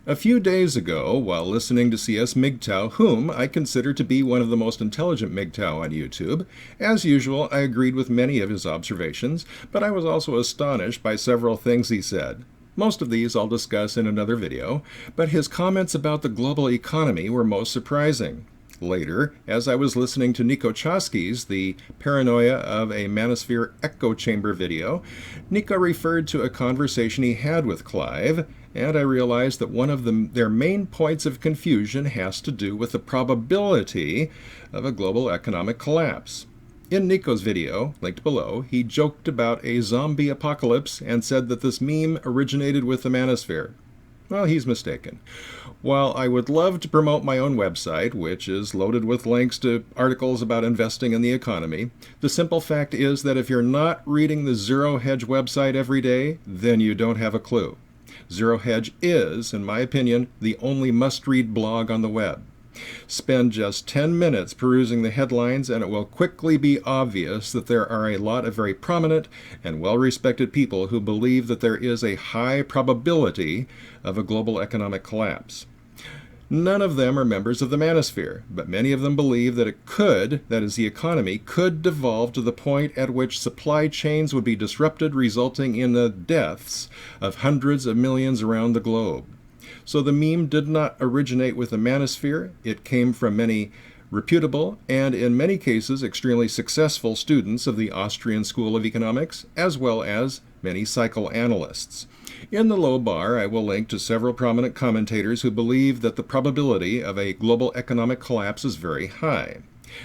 A few days ago, while listening to CS MGTOW, whom I consider to be one of the most intelligent MGTOW on YouTube, as usual, I agreed with many of his observations, but I was also astonished by several things he said. Most of these I'll discuss in another video, but his comments about the global economy were most surprising. Later, as I was listening to Niko Choski's The Paranoia of a Manosphere Echo Chamber video, Niko referred to a conversation he had with Clive, and I realized that one of their main points of confusion has to do with the probability of a global economic collapse. In Niko's video, linked below, he joked about a zombie apocalypse and said that this meme originated with the manosphere. Well, he's mistaken. While I would love to promote my own website, which is loaded with links to articles about investing in the economy, the simple fact is that if you're not reading the Zero Hedge website every day, then you don't have a clue. Zero Hedge is, in my opinion, the only must-read blog on the web. Spend just 10 minutes perusing the headlines and it will quickly be obvious that there are a lot of very prominent and well-respected people who believe that there is a high probability of a global economic collapse. None of them are members of the manosphere, but many of them believe that it could, that is the economy, could devolve to the point at which supply chains would be disrupted, resulting in the deaths of hundreds of millions around the globe. So the meme did not originate with the manosphere. It came from many reputable and, in many cases, extremely successful students of the Austrian School of Economics, as well as many psychoanalysts. In the low bar, I will link to several prominent commentators who believe that the probability of a global economic collapse is very high.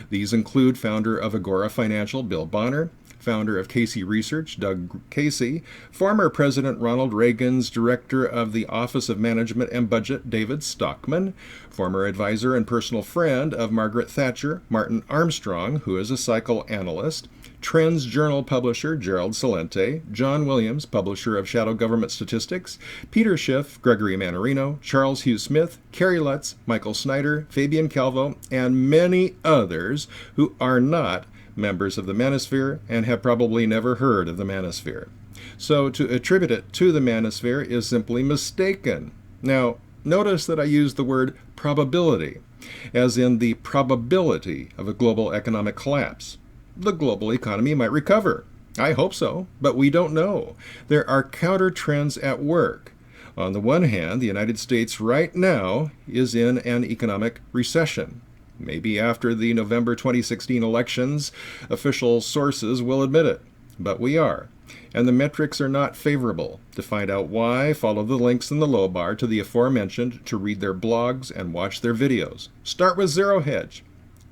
These include founder of Agora Financial, Bill Bonner, founder of Casey Research, Doug Casey, former President Ronald Reagan's director of the Office of Management and Budget, David Stockman, former advisor and personal friend of Margaret Thatcher, Martin Armstrong, who is a psychoanalyst, Trends Journal publisher Gerald Celente, John Williams, publisher of Shadow Government Statistics, Peter Schiff, Gregory Mannarino, Charles Hugh Smith, Kerry Lutz, Michael Snyder, Fabian Calvo, and many others who are not members of the manosphere and have probably never heard of the manosphere. So to attribute it to the manosphere is simply mistaken. Now, notice that I use the word probability, as in the probability of a global economic collapse. The global economy might recover. I hope so, but we don't know. There are counter trends at work. On the one hand, the United States right now is in an economic recession. Maybe after the November 2016 elections, official sources will admit it. But we are. And the metrics are not favorable. To find out why, follow the links in the low bar to the aforementioned to read their blogs and watch their videos. Start with Zero Hedge.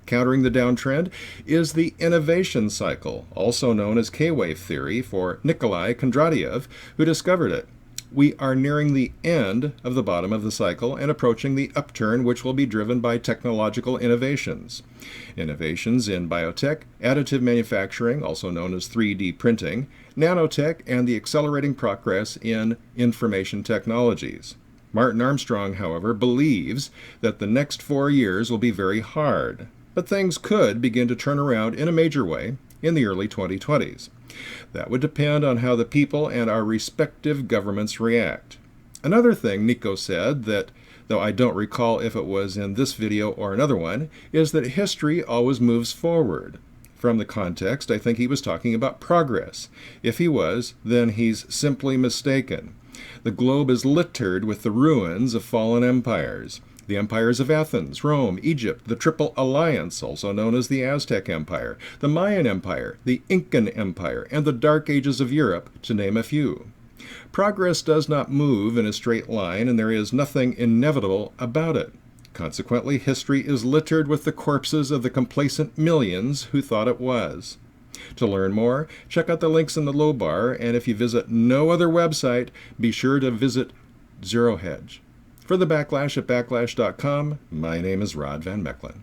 Countering the downtrend is the innovation cycle, also known as K-wave theory for Nikolai Kondratiev, who discovered it. We are nearing the end of the bottom of the cycle and approaching the upturn, which will be driven by technological innovations. Innovations in biotech, additive manufacturing, also known as 3D printing, nanotech, and the accelerating progress in information technologies. Martin Armstrong, however, believes that the next 4 years will be very hard, but things could begin to turn around in a major way in the early 2020s. That would depend on how the people and our respective governments react. Another thing Niko said that, though I don't recall if it was in this video or another one, is that history always moves forward. From the context, I think he was talking about progress. If he was, then he's simply mistaken. The globe is littered with the ruins of fallen empires. The empires of Athens, Rome, Egypt, the Triple Alliance, also known as the Aztec Empire, the Mayan Empire, the Incan Empire, and the Dark Ages of Europe, to name a few. Progress does not move in a straight line, and there is nothing inevitable about it. Consequently, history is littered with the corpses of the complacent millions who thought it was. To learn more, check out the links in the low bar, and if you visit no other website, be sure to visit Zero Hedge. For the Backlash at Backlash.com, my name is Rod Van Mecklin.